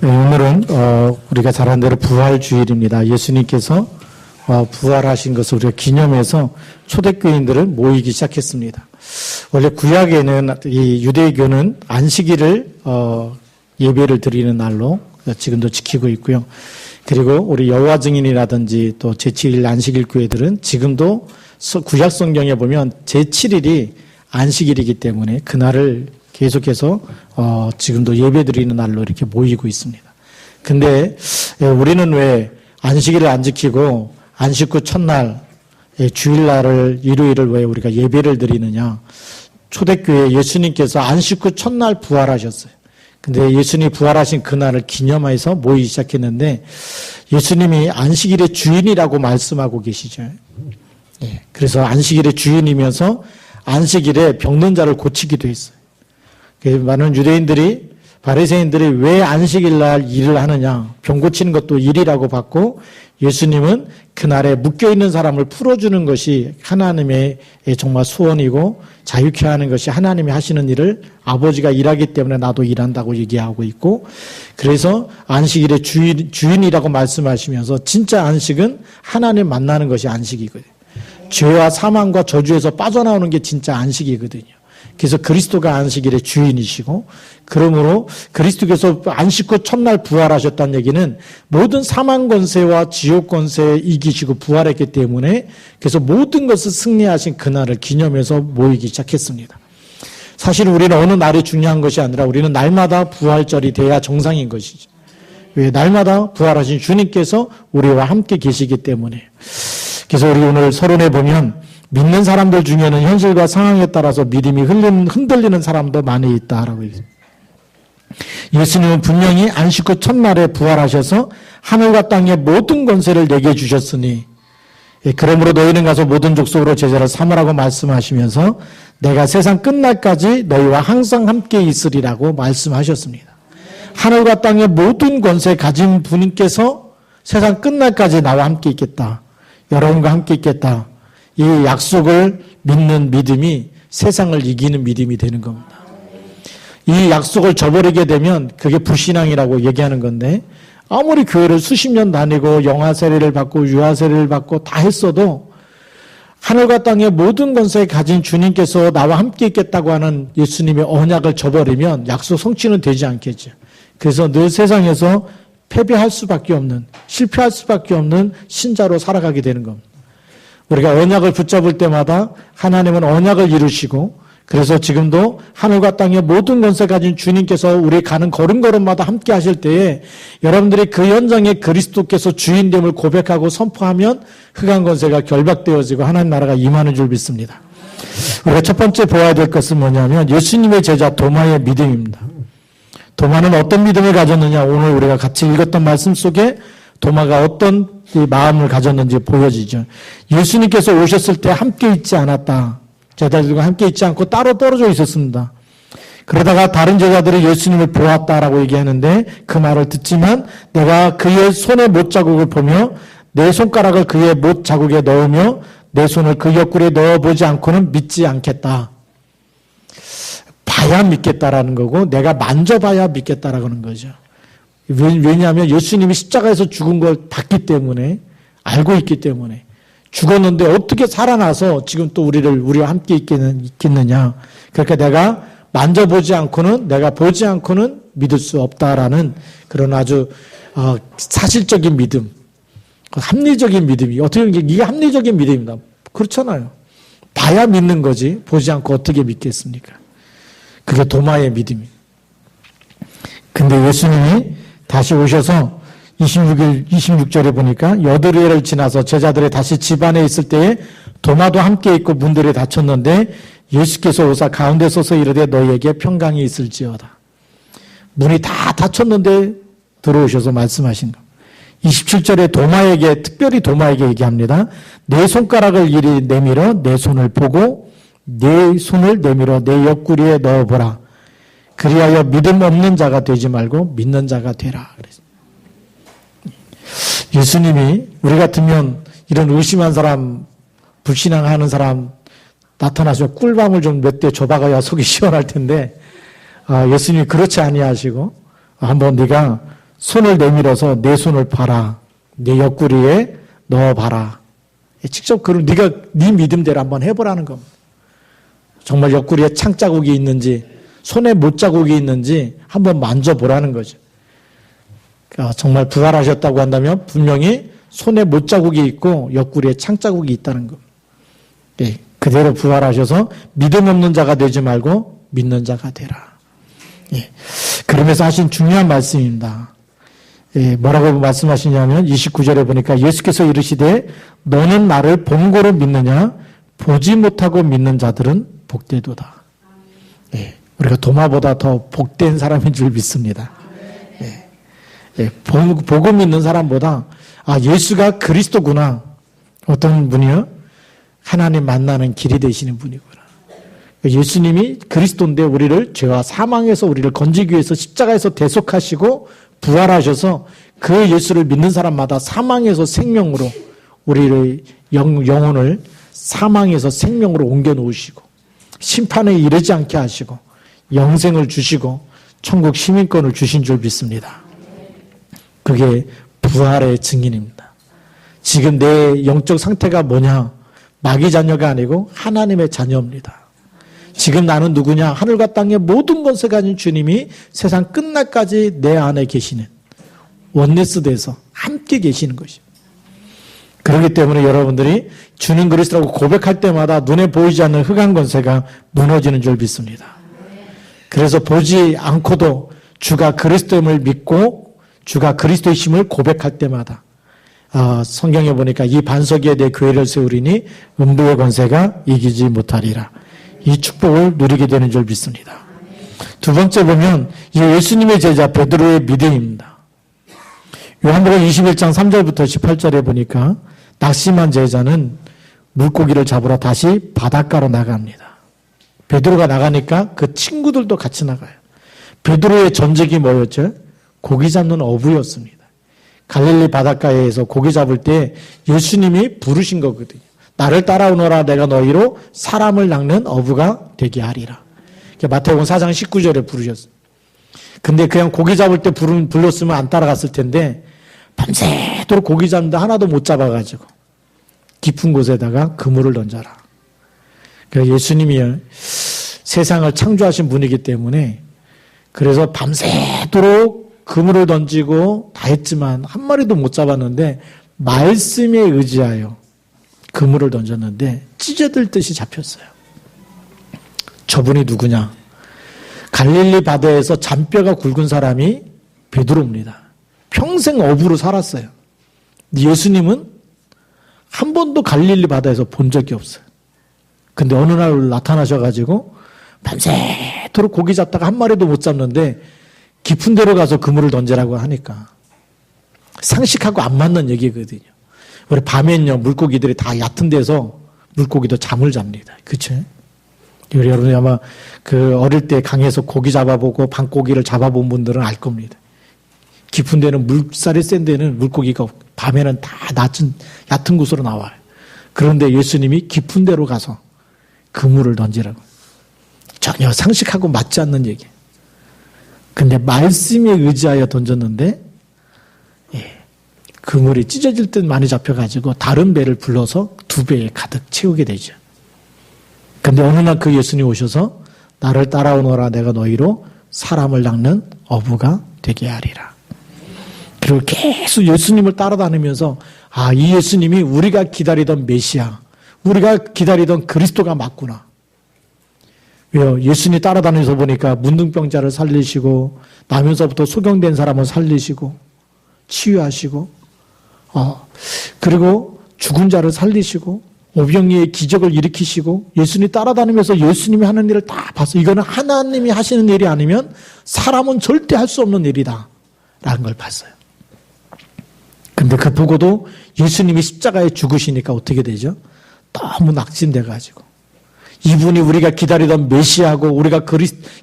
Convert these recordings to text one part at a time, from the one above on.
오늘은 우리가 잘 아는 대로 부활주일입니다. 예수님께서 부활하신 것을 우리가 기념해서 초대교인들을 모이기 시작했습니다. 원래 구약에는 이 유대교는 안식일을 예배를 드리는 날로 지금도 지키고 있고요. 그리고 우리 여호와 증인이라든지 또 제7일 안식일 교회들은 지금도 구약 성경에 보면 제7일이 안식일이기 때문에 그날을 계속해서 지금도 예배 드리는 날로 이렇게 모이고 있습니다. 근데 우리는 왜 안식일을 안 지키고 안식 후 첫날 주일날을 일요일을 왜 우리가 예배를 드리느냐? 초대교회 예수님께서 안식 후 첫날 부활하셨어요. 근데 예수님이 부활하신 그날을 기념해서 모이기 시작했는데 예수님이 안식일의 주인이라고 말씀하고 계시죠. 그래서 안식일의 주인이면서 안식일에 병든 자를 고치기도 했어요. 많은 유대인들이 바리새인들이 왜 안식일날 일을 하느냐, 병 고치는 것도 일이라고 봤고 예수님은 그날에 묶여있는 사람을 풀어주는 것이 하나님의 정말 소원이고 자유케 하는 것이 하나님이 하시는 일을 아버지가 일하기 때문에 나도 일한다고 얘기하고 있고, 그래서 안식일의 주인이라고 말씀하시면서 진짜 안식은 하나님 만나는 것이 안식이거든요. 죄와 사망과 저주에서 빠져나오는 게 진짜 안식이거든요. 그래서 그리스도가 안식일의 주인이시고, 그러므로 그리스도께서 안식 후 첫날 부활하셨다는 얘기는 모든 사망 권세와 지옥 권세에 이기시고 부활했기 때문에 그래서 모든 것을 승리하신 그날을 기념해서 모이기 시작했습니다. 사실 우리는 어느 날이 중요한 것이 아니라 우리는 날마다 부활절이 돼야 정상인 것이죠. 왜? 날마다 부활하신 주님께서 우리와 함께 계시기 때문에. 그래서 우리 오늘 서론에 보면 믿는 사람들 중에는 현실과 상황에 따라서 믿음이 흔들리는 사람도 많이 있다라고 얘기합니다. 예수님은 분명히 안식 후 첫날에 부활하셔서 하늘과 땅의 모든 권세를 내게 주셨으니 그러므로 너희는 가서 모든 족속으로 제자를 삼으라고 말씀하시면서 내가 세상 끝날까지 너희와 항상 함께 있으리라고 말씀하셨습니다. 하늘과 땅의 모든 권세 가진 분께서 세상 끝날까지 나와 함께 있겠다. 여러분과 함께 있겠다. 이 약속을 믿는 믿음이 세상을 이기는 믿음이 되는 겁니다. 이 약속을 저버리게 되면 그게 불신앙이라고 얘기하는 건데, 아무리 교회를 수십 년 다니고 영아 세례를 받고 유아 세례를 받고 다 했어도 하늘과 땅의 모든 권세를 가진 주님께서 나와 함께 있겠다고 하는 예수님의 언약을 저버리면 약속 성취는 되지 않겠죠. 그래서 늘 세상에서 패배할 수밖에 없는, 실패할 수밖에 없는 신자로 살아가게 되는 겁니다. 우리가 언약을 붙잡을 때마다 하나님은 언약을 이루시고, 그래서 지금도 하늘과 땅의 모든 권세 가진 주님께서 우리 가는 걸음걸음마다 함께 하실 때에 여러분들이 그 현장에 그리스도께서 주인됨을 고백하고 선포하면 흑암 권세가 결박되어지고 하나님 나라가 임하는 줄 믿습니다. 우리가 첫 번째 보아야 될 것은 뭐냐면 예수님의 제자 도마의 믿음입니다. 도마는 어떤 믿음을 가졌느냐, 오늘 우리가 같이 읽었던 말씀 속에 도마가 어떤 마음을 가졌는지 보여지죠. 예수님께서 오셨을 때 함께 있지 않았다. 제자들과 함께 있지 않고 따로 떨어져 있었습니다. 그러다가 다른 제자들이 예수님을 보았다라고 얘기하는데 그 말을 듣지만 내가 그의 손의 못자국을 보며 내 손가락을 그의 못자국에 넣으며 내 손을 그 옆구리에 넣어보지 않고는 믿지 않겠다. 봐야 믿겠다라는 거고 내가 만져봐야 믿겠다라고 하는 거죠. 왜냐하면 예수님이 십자가에서 죽은 걸 봤기 때문에, 알고 있기 때문에, 죽었는데 어떻게 살아나서 지금 또 우리와 함께 있겠느냐. 그러니까 내가 만져보지 않고는, 내가 보지 않고는 믿을 수 없다라는 그런 아주 사실적인 믿음, 합리적인 믿음이, 어떻게 보면 이게 합리적인 믿음입니다. 그렇잖아요. 봐야 믿는 거지 보지 않고 어떻게 믿겠습니까? 그게 도마의 믿음입니다. 근데 예수님이 다시 오셔서 26절에 보니까 여드레를 지나서 제자들이 다시 집 안에 있을 때에 도마도 함께 있고 문들이 닫혔는데 예수께서 오사 가운데 서서 이르되 너희에게 평강이 있을지어다. 문이 다 닫혔는데 들어오셔서 말씀하신 것. 27절에 도마에게, 특별히 도마에게 얘기합니다. 내 손가락을 이리 내밀어 내 손을 보고 내 손을 내밀어 내 옆구리에 넣어보라. 그리하여 믿음 없는 자가 되지 말고 믿는 자가 되라. 그랬습니다. 예수님이 우리 같으면 이런 의심한 사람, 불신앙하는 사람 나타나서 꿀밤을 좀 몇 대 줘박아야 속이 시원할 텐데 예수님이 그렇지 아니하시고 한번 네가 손을 내밀어서 내 손을 봐라. 내 옆구리에 넣어봐라. 직접 그럼 네가 네 믿음대로 한번 해보라는 겁니다. 정말 옆구리에 창자국이 있는지 손에 못자국이 있는지 한번 만져보라는 거죠. 정말 부활하셨다고 한다면 분명히 손에 못자국이 있고 옆구리에 창자국이 있다는 겁니다. 네, 그대로 부활하셔서 믿음 없는 자가 되지 말고 믿는 자가 되라. 예, 그러면서 하신 중요한 말씀입니다. 예, 뭐라고 말씀하시냐면 29절에 보니까 예수께서 이르시되 너는 나를 본고로 믿느냐 보지 못하고 믿는 자들은 복되도다. 예, 우리가 도마보다 더 복된 사람인 줄 믿습니다. 예, 예, 보고 믿는 사람보다 예수가 그리스도구나. 어떤 분이요? 하나님 만나는 길이 되시는 분이구나. 예수님이 그리스도인데 우리를 죄와 사망에서 우리를 건지기 위해서 십자가에서 대속하시고 부활하셔서 그 예수를 믿는 사람마다 사망에서 생명으로 우리를 영혼을 사망에서 생명으로 옮겨 놓으시고 심판에 이르지 않게 하시고 영생을 주시고 천국 시민권을 주신 줄 믿습니다. 그게 부활의 증인입니다. 지금 내 영적 상태가 뭐냐? 마귀 자녀가 아니고 하나님의 자녀입니다. 지금 나는 누구냐? 하늘과 땅의 모든 권세가 가진 주님이 세상 끝날까지 내 안에 계시는 원네스 돼서 함께 계시는 것이죠. 그렇기 때문에 여러분들이 주는 그리스도라고 고백할 때마다 눈에 보이지 않는 흑암 권세가 무너지는 줄 믿습니다. 그래서 보지 않고도 주가 그리스도임을 믿고 주가 그리스도이심을 고백할 때마다 성경에 보니까 이 반석 위에 내 교회를 세우리니 음부의 권세가 이기지 못하리라. 이 축복을 누리게 되는 줄 믿습니다. 두 번째 보면 이 예수님의 제자 베드로의 믿음입니다. 요한복음 21장 3절부터 18절에 보니까 낙심한 제자는 물고기를 잡으러 다시 바닷가로 나갑니다. 베드로가 나가니까 그 친구들도 같이 나가요. 베드로의 전적이 뭐였죠? 고기 잡는 어부였습니다. 갈릴리 바닷가에서 고기 잡을 때 예수님이 부르신 거거든요. 나를 따라오너라 내가 너희로 사람을 낚는 어부가 되게 하리라. 마태복음 4장 19절에 부르셨어요. 근데 그냥 고기 잡을 때 불렀으면 안 따라갔을 텐데 밤새도록 고기 잡는데 하나도 못 잡아가지고 깊은 곳에다가 그물을 던져라. 그러니까 예수님이 세상을 창조하신 분이기 때문에 그래서 밤새도록 그물을 던지고 다 했지만 한 마리도 못 잡았는데 말씀에 의지하여 그물을 던졌는데 찢어들듯이 잡혔어요. 저분이 누구냐? 갈릴리 바다에서 잔뼈가 굵은 사람이 베드로입니다. 평생 어부로 살았어요. 예수님은 한 번도 갈릴리 바다에서 본 적이 없어요. 근데 어느 날 나타나셔가지고 밤새도록 고기 잡다가 한 마리도 못 잡는데 깊은 데로 가서 그물을 던지라고 하니까 상식하고 안 맞는 얘기거든요. 우리 밤엔요 물고기들이 다 얕은 데서 물고기도 잠을 잡니다. 그렇죠? 여러분이 아마 그 어릴 때 강에서 고기 잡아보고 밤고기를 잡아본 분들은 알 겁니다. 깊은 데는 물살이 센 데는 물고기가 밤에는 다 얕은 곳으로 나와요. 그런데 예수님이 깊은 데로 가서 그물을 던지라고. 전혀 상식하고 맞지 않는 얘기. 근데 말씀에 의지하여 던졌는데 그물이 찢어질 듯 많이 잡혀가지고 다른 배를 불러서 2배에 가득 채우게 되죠. 근데 어느 날 그 예수님 오셔서 나를 따라오너라 내가 너희로 사람을 낚는 어부가 되게 하리라. 그리고 계속 예수님을 따라다니면서 이 예수님이 우리가 기다리던 메시아, 우리가 기다리던 그리스도가 맞구나. 왜요? 예수님 따라다니면서 보니까 문둥병자를 살리시고 나면서부터 소경된 사람을 살리시고 치유하시고 그리고 죽은 자를 살리시고 오병이의 기적을 일으키시고 예수님이 따라다니면서 예수님이 하는 일을 다 봤어요. 이거는 하나님이 하시는 일이 아니면 사람은 절대 할 수 없는 일이다 라는 걸 봤어요. 근데 그 보고도 예수님이 십자가에 죽으시니까 어떻게 되죠? 너무 낙심돼가지고 이분이 우리가 기다리던 메시아고 우리가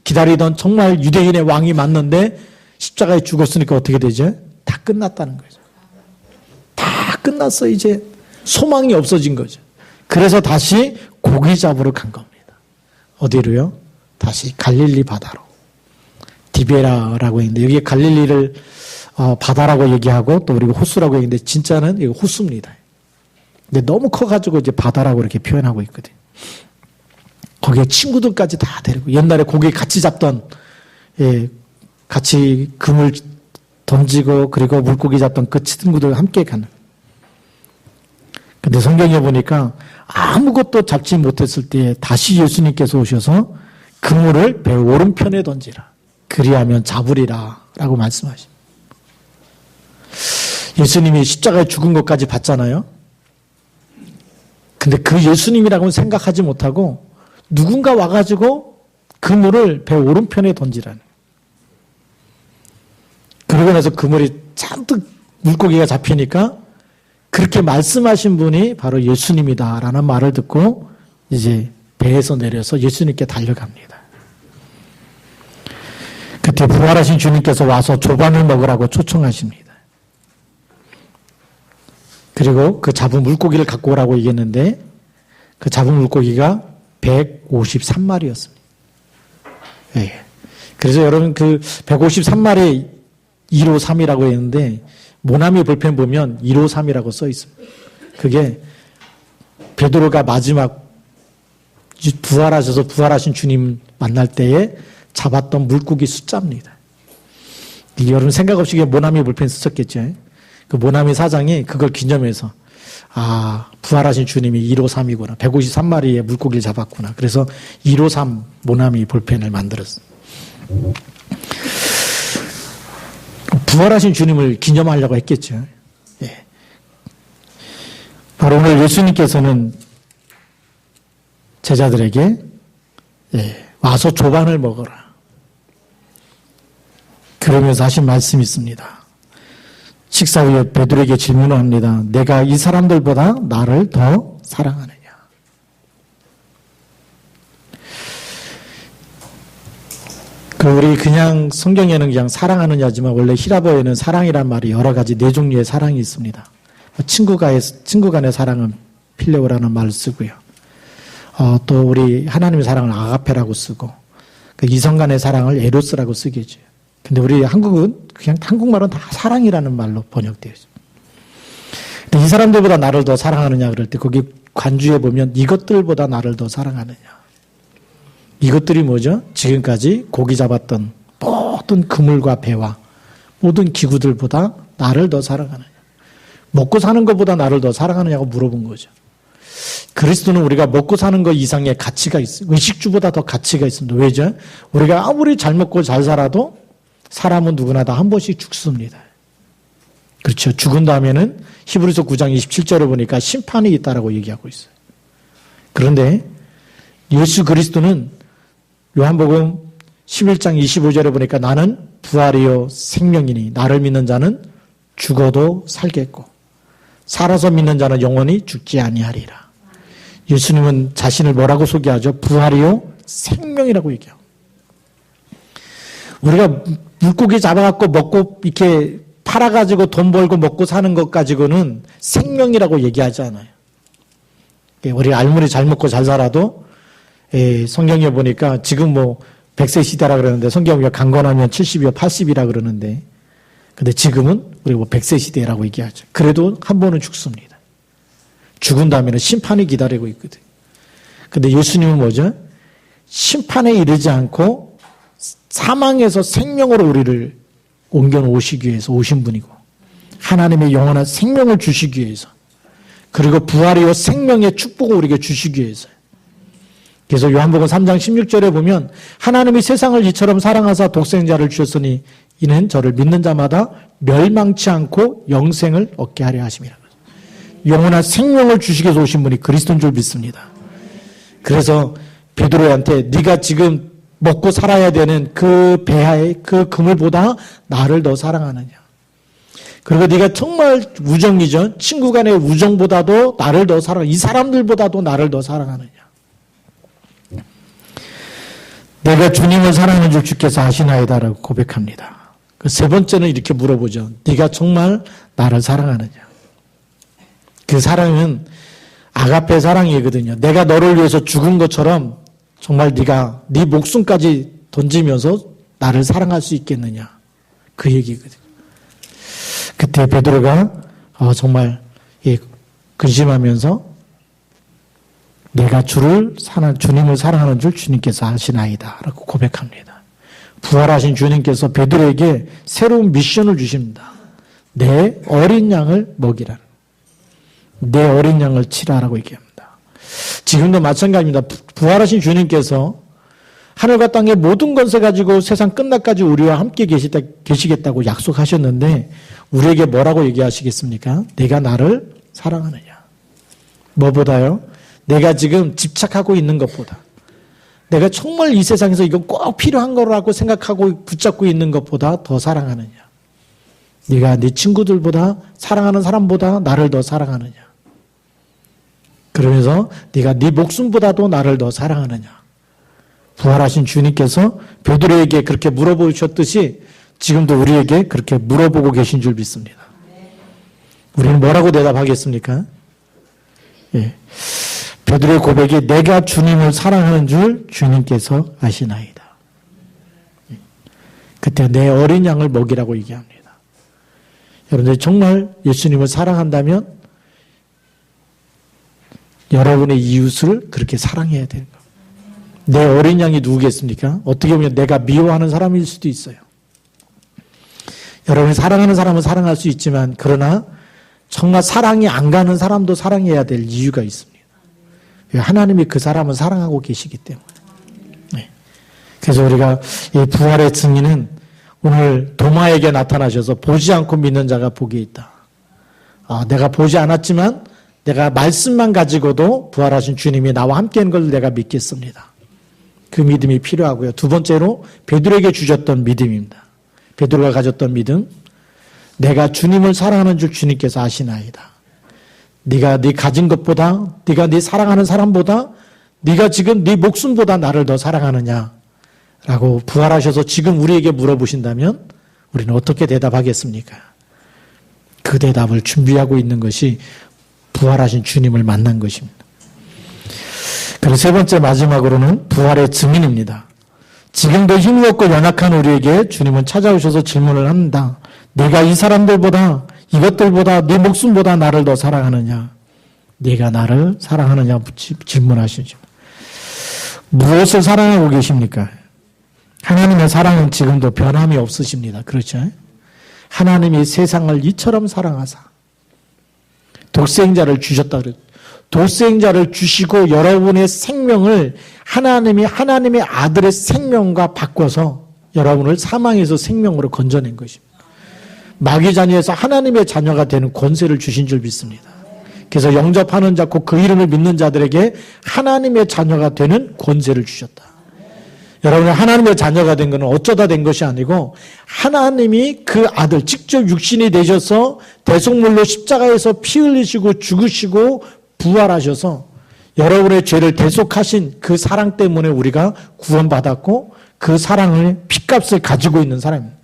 기다리던 정말 유대인의 왕이 맞는데 십자가에 죽었으니까 어떻게 되죠? 다 끝났다는 거죠. 다 끝났어. 이제 소망이 없어진 거죠. 그래서 다시 고기 잡으러 간 겁니다. 어디로요? 다시 갈릴리 바다로. 디베라라고 했는데 여기에 갈릴리를 바다라고 얘기하고 또 우리가 호수라고 얘기하는데 진짜는 이거 호수입니다. 근데 너무 커가지고 이제 바다라고 이렇게 표현하고 있거든요. 거기에 친구들까지 다 데리고 옛날에 고기 같이 잡던 같이 금을 던지고 그리고 물고기 잡던 그 친구들 함께 가는. 근데 성경에 보니까 아무것도 잡지 못했을 때 다시 예수님께서 오셔서 그물을 배 오른편에 던지라. 그리하면 잡으리라 라고 말씀하십니다. 예수님이 십자가에 죽은 것까지 봤잖아요. 근데 그 예수님이라고는 생각하지 못하고 누군가 와가지고 그물을 배 오른편에 던지라는. 그러고 나서 그물이 잔뜩 물고기가 잡히니까 그렇게 말씀하신 분이 바로 예수님이다라는 말을 듣고 이제 배에서 내려서 예수님께 달려갑니다. 그때 부활하신 주님께서 와서 조반을 먹으라고 초청하십니다. 그리고 그 잡은 물고기를 갖고 오라고 얘기했는데 그 잡은 물고기가 153마리였습니다. 예. 그래서 여러분 그 153마리 153이라고 했는데 모나미 볼펜 보면 153이라고 써 있습니다. 그게 베드로가 마지막 부활하셔서 부활하신 주님 만날 때에 잡았던 물고기 숫자입니다. 여러분 생각 없이 모나미 볼펜 쓰셨겠죠. 그 모나미 사장이 그걸 기념해서 부활하신 주님이 153이구나. 153마리의 물고기를 잡았구나. 그래서 153 모나미 볼펜을 만들었어요. 부활하신 주님을 기념하려고 했겠죠. 예. 바로 오늘 예수님께서는 제자들에게 와서 조반을 먹어라. 그러면서 하신 말씀이 있습니다. 식사 후에 베드로에게 질문을 합니다. 내가 이 사람들보다 나를 더 사랑하느냐. 우리 그냥 성경에는 그냥 사랑하느냐지만 원래 히라보에는 사랑이란 말이 여러 가지 네 종류의 사랑이 있습니다. 친구 간의 사랑은 필레오라는 말을 쓰고요. 또 우리 하나님의 사랑을 아가페라고 쓰고 그 이성 간의 사랑을 에로스라고 쓰겠죠. 근데 우리 한국은 그냥 한국말은 다 사랑이라는 말로 번역되어 있습니다. 근데 이 사람들보다 나를 더 사랑하느냐 그럴 때 거기 관주에 보면 이것들보다 나를 더 사랑하느냐. 이것들이 뭐죠? 지금까지 고기 잡았던 모든 그물과 배와 모든 기구들보다 나를 더 사랑하느냐. 먹고 사는 것보다 나를 더 사랑하느냐고 물어본 거죠. 그리스도는 우리가 먹고 사는 것 이상의 가치가 있어요. 의식주보다 더 가치가 있습니다. 왜죠? 우리가 아무리 잘 먹고 잘 살아도 사람은 누구나 다 한 번씩 죽습니다. 그렇죠. 죽은 다음에는 히브리서 9장 27절에 보니까 심판이 있다라고 얘기하고 있어요. 그런데 예수 그리스도는 요한복음 11장 25절에 보니까 나는 부활이요 생명이니 나를 믿는 자는 죽어도 살겠고 살아서 믿는 자는 영원히 죽지 아니하리라. 예수님은 자신을 뭐라고 소개하죠? 부활이요 생명이라고 얘기해요. 우리가 물고기 잡아갖고 먹고 이렇게 팔아가지고 돈 벌고 먹고 사는 것 가지고는 생명이라고 얘기하지 않아요. 우리 알물이 잘 먹고 잘 살아도 성경에 보니까 지금 100세 시대라 그러는데 성경에 강건하면 70이요 80이라 그러는데 근데 지금은 우리 100세 시대라고 얘기하죠. 그래도 한 번은 죽습니다. 죽은 다음에는 심판이 기다리고 있거든요. 근데 예수님은 뭐죠? 심판에 이르지 않고 사망에서 생명으로 우리를 옮겨놓으시기 위해서 오신 분이고 하나님의 영원한 생명을 주시기 위해서 그리고 부활이요 생명의 축복을 우리에게 주시기 위해서 그래서 요한복음 3장 16절에 보면 하나님이 세상을 이처럼 사랑하사 독생자를 주셨으니 이는 저를 믿는 자마다 멸망치 않고 영생을 얻게 하려 하심이라. 영원한 생명을 주시기 위해서 오신 분이 그리스도인 줄 믿습니다. 그래서 베드로한테 네가 지금 먹고 살아야 되는 그 배하의 그 그물보다 나를 더 사랑하느냐. 그리고 네가 정말 우정이죠. 친구 간의 우정보다도 나를 더 사랑, 이 사람들보다도 나를 더 사랑하느냐. 내가 주님을 사랑하는 줄 주께서 아시나이다라고 고백합니다. 그 세 번째는 이렇게 물어보죠. 네가 정말 나를 사랑하느냐. 그 사랑은 아가페 사랑이거든요. 내가 너를 위해서 죽은 것처럼 정말 네가 네 목숨까지 던지면서 나를 사랑할 수 있겠느냐. 그 얘기거든요. 그때 베드로가 정말 근심하면서 내가 주님을 사랑하는 줄 주님께서 아시나이다 라고 고백합니다. 부활하신 주님께서 베드로에게 새로운 미션을 주십니다. 내 어린 양을 먹이라는, 내 어린 양을 치라라고 얘기합니다. 지금도 마찬가지입니다. 부활하신 주님께서 하늘과 땅의 모든 권세 가지고 세상 끝날까지 우리와 함께 계시겠다고 약속하셨는데 우리에게 뭐라고 얘기하시겠습니까? 내가 나를 사랑하느냐. 뭐보다요? 내가 지금 집착하고 있는 것보다, 내가 정말 이 세상에서 이건 꼭 필요한 거라고 생각하고 붙잡고 있는 것보다 더 사랑하느냐. 네가 네 친구들보다, 사랑하는 사람보다 나를 더 사랑하느냐. 그러면서 네가 네 목숨보다도 나를 더 사랑하느냐. 부활하신 주님께서 베드로에게 그렇게 물어보셨듯이 지금도 우리에게 그렇게 물어보고 계신 줄 믿습니다. 우리는 뭐라고 대답하겠습니까? 예. 베드로의 고백이 내가 주님을 사랑하는 줄 주님께서 아시나이다. 그때 내 어린 양을 먹이라고 얘기합니다. 여러분들 정말 예수님을 사랑한다면 여러분의 이웃을 그렇게 사랑해야 되는 겁니다. 내 어린 양이 누구겠습니까? 어떻게 보면 내가 미워하는 사람일 수도 있어요. 여러분이 사랑하는 사람은 사랑할 수 있지만 그러나 정말 사랑이 안 가는 사람도 사랑해야 될 이유가 있습니다. 하나님이 그 사람을 사랑하고 계시기 때문에. 네. 그래서 우리가 이 부활의 증인은 오늘 도마에게 나타나셔서 보지 않고 믿는 자가 복이 있다. 내가 보지 않았지만 내가 말씀만 가지고도 부활하신 주님이 나와 함께하는 걸 내가 믿겠습니다. 그 믿음이 필요하고요. 두 번째로 베드로에게 주셨던 믿음입니다. 베드로가 가졌던 믿음. 내가 주님을 사랑하는 줄 주님께서 아시나이다. 네가 네 가진 것보다, 네가 네 사랑하는 사람보다, 네가 지금 네 목숨보다 나를 더 사랑하느냐라고 부활하셔서 지금 우리에게 물어보신다면 우리는 어떻게 대답하겠습니까? 그 대답을 준비하고 있는 것이 부활하신 주님을 만난 것입니다. 그리고 세 번째 마지막으로는 부활의 증인입니다. 지금도 힘이 없고 연약한 우리에게 주님은 찾아오셔서 질문을 합니다. 네가 이 사람들보다, 이것들보다, 네 목숨보다 나를 더 사랑하느냐? 네가 나를 사랑하느냐? 질문하시죠. 무엇을 사랑하고 계십니까? 하나님의 사랑은 지금도 변함이 없으십니다. 그렇죠? 하나님이 세상을 이처럼 사랑하사 독생자를 주셨다 그랬죠. 독생자를 주시고 여러분의 생명을 하나님의 아들의 생명과 바꿔서 여러분을 사망에서 생명으로 건져낸 것입니다. 마귀 자녀에서 하나님의 자녀가 되는 권세를 주신 줄 믿습니다. 그래서 영접하는 자, 곧 그 이름을 믿는 자들에게 하나님의 자녀가 되는 권세를 주셨다. 여러분이 하나님의 자녀가 된 것은 어쩌다 된 것이 아니고 하나님이 그 아들 직접 육신이 되셔서 대속물로 십자가에서 피 흘리시고 죽으시고 부활하셔서 여러분의 죄를 대속하신 그 사랑 때문에 우리가 구원받았고 그 사랑의 핏값을 가지고 있는 사람입니다.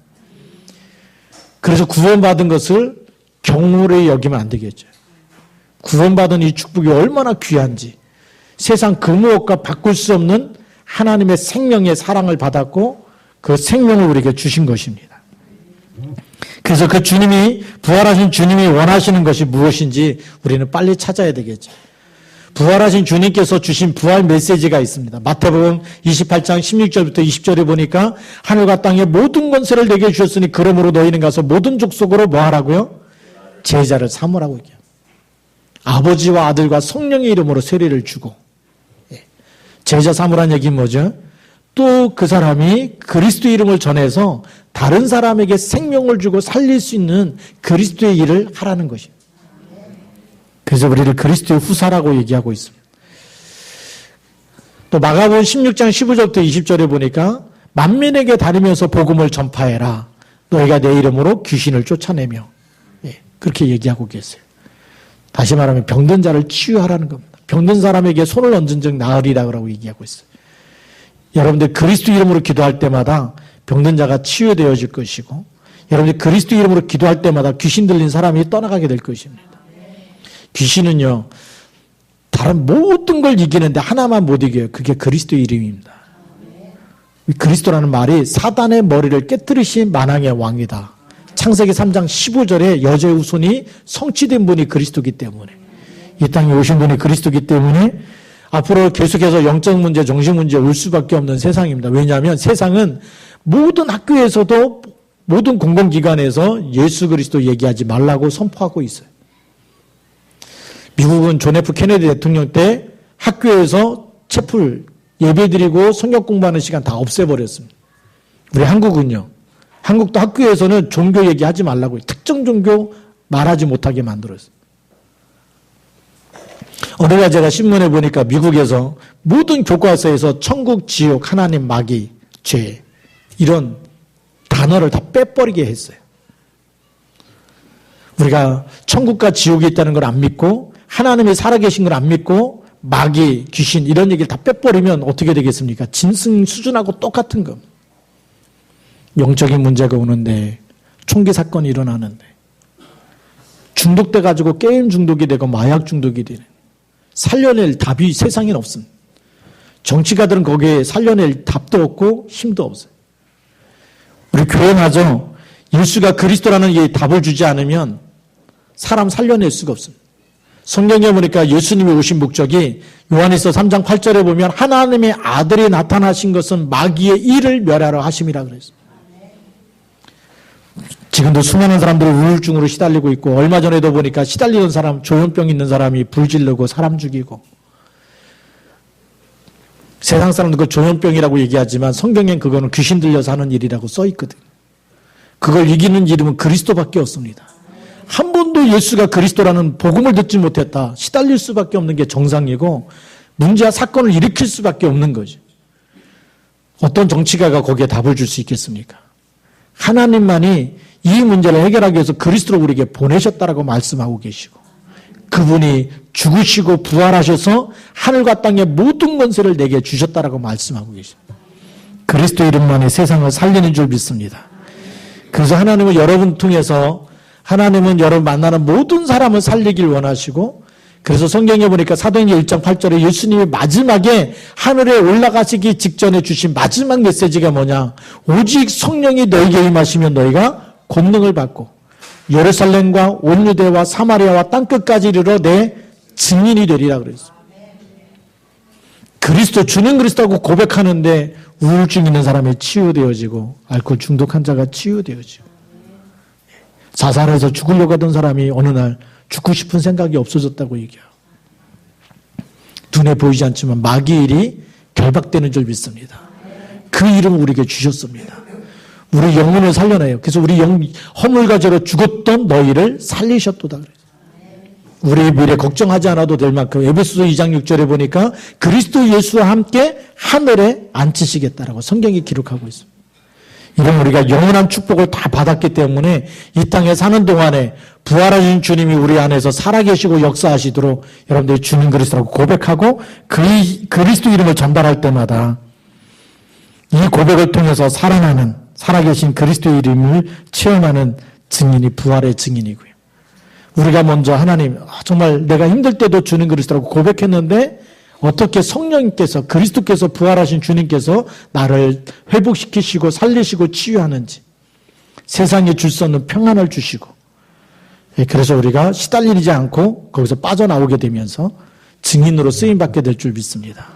그래서 구원받은 것을 경홀히 여기면 안 되겠죠. 구원받은 이 축복이 얼마나 귀한지, 세상 그 무엇과 바꿀 수 없는 하나님의 생명의 사랑을 받았고 그 생명을 우리에게 주신 것입니다. 그래서 그 주님이, 부활하신 주님이 원하시는 것이 무엇인지 우리는 빨리 찾아야 되겠죠. 부활하신 주님께서 주신 부활 메시지가 있습니다. 마태복음 28장 16절부터 20절에 보니까 하늘과 땅의 모든 권세를 내게 주셨으니 그러므로 너희는 가서 모든 족속으로 뭐 하라고요? 제자를 삼으라고 얘기합니다. 아버지와 아들과 성령의 이름으로 세례를 주고, 제자 삼으라는 얘기는 뭐죠? 또 그 사람이 그리스도 이름을 전해서 다른 사람에게 생명을 주고 살릴 수 있는 그리스도의 일을 하라는 것입니다. 그래서 우리를 그리스도의 후사라고 얘기하고 있습니다. 또 마가복음 16장 15절부터 20절에 보니까 만민에게 다니면서 복음을 전파해라. 너희가 내 이름으로 귀신을 쫓아내며, 그렇게 얘기하고 계세요. 다시 말하면 병든 자를 치유하라는 겁니다. 병든 사람에게 손을 얹은 즉 나으리라고 얘기하고 있어요. 여러분들 그리스도 이름으로 기도할 때마다 병든 자가 치유되어질 것이고, 여러분들 그리스도 이름으로 기도할 때마다 귀신 들린 사람이 떠나가게 될 것입니다. 귀신은요, 다른 모든 걸 이기는데 하나만 못 이겨요. 그게 그리스도의 이름입니다. 그리스도라는 말이 사단의 머리를 깨뜨리신 만왕의 왕이다. 창세기 3장 15절에 여자의 후손이 성취된 분이 그리스도이기 때문에, 이 땅에 오신 분이 그리스도이기 때문에 앞으로 계속해서 영적 문제, 정신 문제 올 수밖에 없는 세상입니다. 왜냐하면 세상은 모든 학교에서도 모든 공공기관에서 예수 그리스도 얘기하지 말라고 선포하고 있어요. 미국은 존 F 케네디 대통령 때 학교에서 채플 예배드리고 성경 공부하는 시간 다 없애버렸습니다. 우리 한국은요. 한국도 학교에서는 종교 얘기하지 말라고 특정 종교 말하지 못하게 만들었어요. 어느 날 제가 신문에 보니까 미국에서 모든 교과서에서 천국, 지옥, 하나님, 마귀, 죄 이런 단어를 다 빼버리게 했어요. 우리가 천국과 지옥이 있다는 걸 안 믿고 하나님이 살아계신 걸 안 믿고 마귀, 귀신 이런 얘기를 다 빼버리면 어떻게 되겠습니까? 짐승 수준하고 똑같은 겁니다. 영적인 문제가 오는데 총기 사건이 일어나는데 중독돼 가지고 게임 중독이 되고 마약 중독이 되는 살려낼 답이 세상엔 없습니다. 정치가들은 거기에 살려낼 답도 없고 힘도 없어요. 우리 교회마저 예수가 그리스도라는 이 답을 주지 않으면 사람 살려낼 수가 없습니다. 성경에 보니까 예수님이 오신 목적이 요한일서 3장 8절에 보면 하나님의 아들이 나타나신 것은 마귀의 일을 멸하러 하심이라 그랬습니다. 지금도 수많은 사람들이 우울증으로 시달리고 있고 얼마 전에도 보니까 시달리던 사람, 조현병 있는 사람이 불 지르고 사람 죽이고 세상 사람들 그 조현병이라고 얘기하지만 성경엔 그거는 귀신 들려서 하는 일이라고 써 있거든. 그걸 이기는 이름은 그리스도밖에 없습니다. 한 번도 예수가 그리스도라는 복음을 듣지 못했다. 시달릴 수밖에 없는 게 정상이고 문제와 사건을 일으킬 수밖에 없는 거죠. 어떤 정치가가 거기에 답을 줄 수 있겠습니까? 하나님만이 이 문제를 해결하기 위해서 그리스도를 우리에게 보내셨다라고 말씀하고 계시고 그분이 죽으시고 부활하셔서 하늘과 땅의 모든 권세를 내게 주셨다라고 말씀하고 계십니다. 그리스도 이름만이 세상을 살리는 줄 믿습니다. 그래서 하나님은 여러분 통해서 하나님은 여러분 만나는 모든 사람을 살리길 원하시고 그래서 성경에 보니까 사도행전 1장 8절에 예수님이 마지막에 하늘에 올라가시기 직전에 주신 마지막 메시지가 뭐냐? 오직 성령이 너에게 임하시면 너희가 권능을 받고 예루살렘과 온 유대와 사마리아와 땅끝까지 이르러 내 증인이 되리라 그랬어요. 그리스도 주는 그리스도하고 고백하는데 우울증 있는 사람이 치유되어지고 알코올 중독 환자가 치유되어지고 자살해서 죽으려고 하던 사람이 어느 날 죽고 싶은 생각이 없어졌다고 얘기해요. 눈에 보이지 않지만 마귀의 일이 결박되는 줄 믿습니다. 그 이름을 우리에게 주셨습니다. 우리 영혼을 살려내요. 그래서 우리 허물과제로 죽었던 너희를 살리셨도다 그래요. 우리의 미래 걱정하지 않아도 될 만큼 에베소서 2장 6절에 보니까 그리스도 예수와 함께 하늘에 앉히시겠다라고 성경이 기록하고 있습니다. 이런 우리가 영원한 축복을 다 받았기 때문에 이 땅에 사는 동안에 부활하신 주님이 우리 안에서 살아계시고 역사하시도록 여러분들이 주님 그리스도라고 고백하고 그리스도 이름을 전달할 때마다 이 고백을 통해서 살아나는 살아계신 그리스도의 이름을 체험하는 증인이 부활의 증인이고요. 우리가 먼저 하나님 정말 내가 힘들 때도 주님 그리스도라고 고백했는데 어떻게 성령님께서 그리스도께서 부활하신 주님께서 나를 회복시키시고 살리시고 치유하는지 세상에 줄 수 없는 평안을 주시고 그래서 우리가 시달리지 않고 거기서 빠져나오게 되면서 증인으로 쓰임받게 될 줄 믿습니다.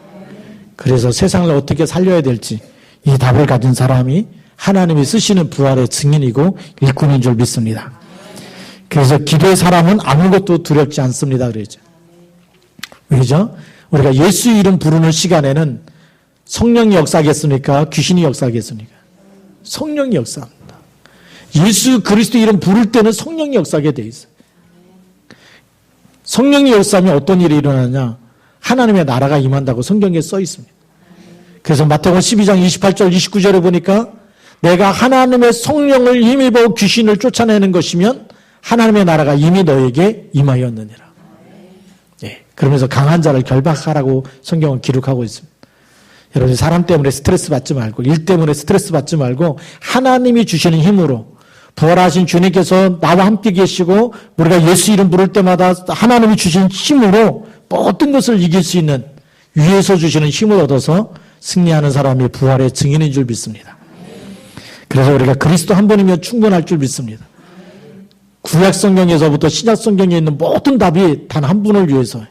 그래서 세상을 어떻게 살려야 될지 이 답을 가진 사람이 하나님이 쓰시는 부활의 증인이고 일꾼인 줄 믿습니다. 그래서 기도의 사람은 아무것도 두렵지 않습니다. 그러죠. 왜죠? 우리가 예수 이름 부르는 시간에는 성령이 역사하겠습니까? 귀신이 역사하겠습니까? 성령이 역사합니다. 예수 그리스도 이름 부를 때는 성령이 역사하게 돼 있어요. 성령이 역사하면 어떤 일이 일어나냐? 하나님의 나라가 임한다고 성경에 써 있습니다. 그래서 마태복음 12장 28절 29절에 보니까 내가 하나님의 성령을 힘입어 귀신을 쫓아내는 것이면 하나님의 나라가 이미 너에게 임하였느니라. 그러면서 강한 자를 결박하라고 성경은 기록하고 있습니다. 여러분 사람 때문에 스트레스 받지 말고 일 때문에 스트레스 받지 말고 하나님이 주시는 힘으로 부활하신 주님께서 나와 함께 계시고 우리가 예수 이름 부를 때마다 하나님이 주신 힘으로 모든 것을 이길 수 있는 위에서 주시는 힘을 얻어서 승리하는 사람이 부활의 증인인 줄 믿습니다. 그래서 우리가 그리스도 한 분이면 충분할 줄 믿습니다. 구약 성경에서부터 신약 성경에 있는 모든 답이 단 한 분을 위해서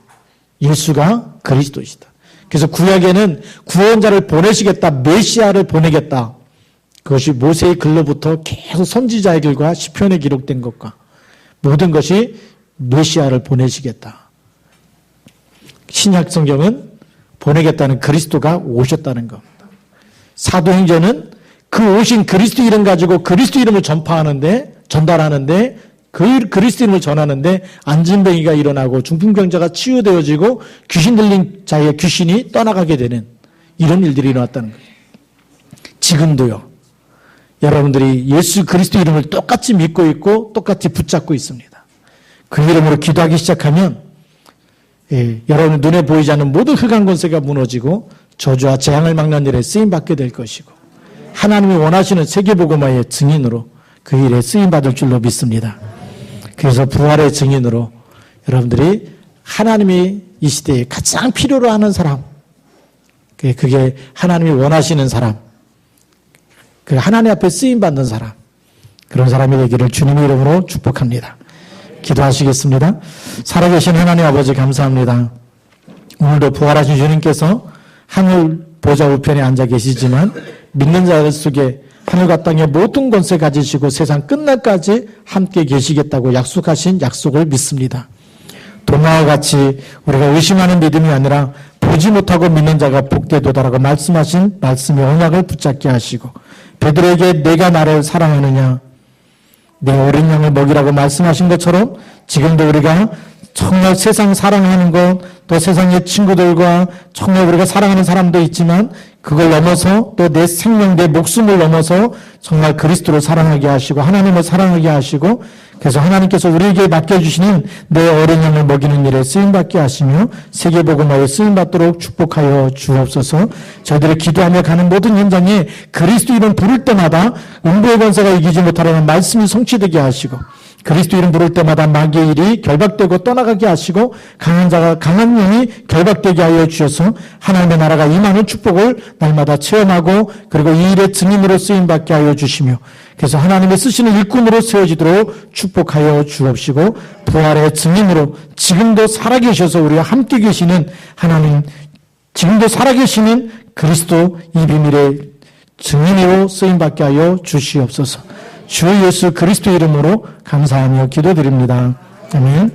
예수가 그리스도이시다. 그래서 구약에는 구원자를 보내시겠다, 메시아를 보내겠다. 그것이 모세의 글로부터 계속 선지자의 글과 시편에 기록된 것과 모든 것이 메시아를 보내시겠다. 신약 성경은 보내겠다는 그리스도가 오셨다는 겁니다. 사도행전은 그 오신 그리스도 이름 가지고 그리스도 이름을 전달하는데 그 그리스도 이름을 전하는데 안진뱅이가 일어나고 중풍병자가 치유되어지고 귀신 들린 자의 귀신이 떠나가게 되는 이런 일들이 일어났다는 거예요. 지금도요. 여러분들이 예수 그리스도 이름을 똑같이 믿고 있고 똑같이 붙잡고 있습니다. 그 이름으로 기도하기 시작하면 여러분 눈에 보이지 않는 모든 흑암 권세가 무너지고 저주와 재앙을 막는 일에 쓰임받게 될 것이고 하나님이 원하시는 세계복음화의 증인으로 그 일에 쓰임받을 줄로 믿습니다. 그래서 부활의 증인으로 여러분들이 하나님이 이 시대에 가장 필요로 하는 사람, 그게 하나님이 원하시는 사람, 그 하나님 앞에 쓰임받는 사람, 그런 사람이 되기를 주님의 이름으로 축복합니다. 기도하시겠습니다. 살아계신 하나님 아버지 감사합니다. 오늘도 부활하신 주님께서 하늘 보좌 우편에 앉아 계시지만 믿는 자들 속에 하늘과 땅의 모든 권세 가지시고 세상 끝날까지 함께 계시겠다고 약속하신 약속을 믿습니다. 도마와 같이 우리가 의심하는 믿음이 아니라 보지 못하고 믿는 자가 복되에 도달하고 말씀하신 말씀의 언약을 붙잡게 하시고 베드로에게 내가 나를 사랑하느냐 내 어린 양을 먹이라고 말씀하신 것처럼 지금도 우리가 정말 세상 사랑하는 것, 또 세상의 친구들과 정말 우리가 사랑하는 사람도 있지만 그걸 넘어서 또 내 생명, 내 목숨을 넘어서 정말 그리스도를 사랑하게 하시고 하나님을 사랑하게 하시고 그래서 하나님께서 우리에게 맡겨주시는 내 어린 양을 먹이는 일에 쓰임받게 하시며 세계복음화에 쓰임받도록 축복하여 주옵소서. 저희들이 기도하며 가는 모든 현장에 그리스도 이름 부를 때마다 음부의 권세가 이기지 못하라는 말씀이 성취되게 하시고 그리스도 이름 부를 때마다 마귀의 일이 결박되고 떠나가게 하시고 강한 자가 강한 영이 결박되게 하여 주셔서 하나님의 나라가 임하는 축복을 날마다 체험하고 그리고 이 일의 증인으로 쓰임받게 하여 주시며 그래서 하나님의 쓰시는 일꾼으로 세워지도록 축복하여 주옵시고 부활의 증인으로 지금도 살아계셔서 우리와 함께 계시는 하나님 지금도 살아계시는 그리스도 이 비밀의 증인으로 쓰임받게 하여 주시옵소서. 주 예수 그리스도 이름으로 감사하며 기도드립니다. 아멘.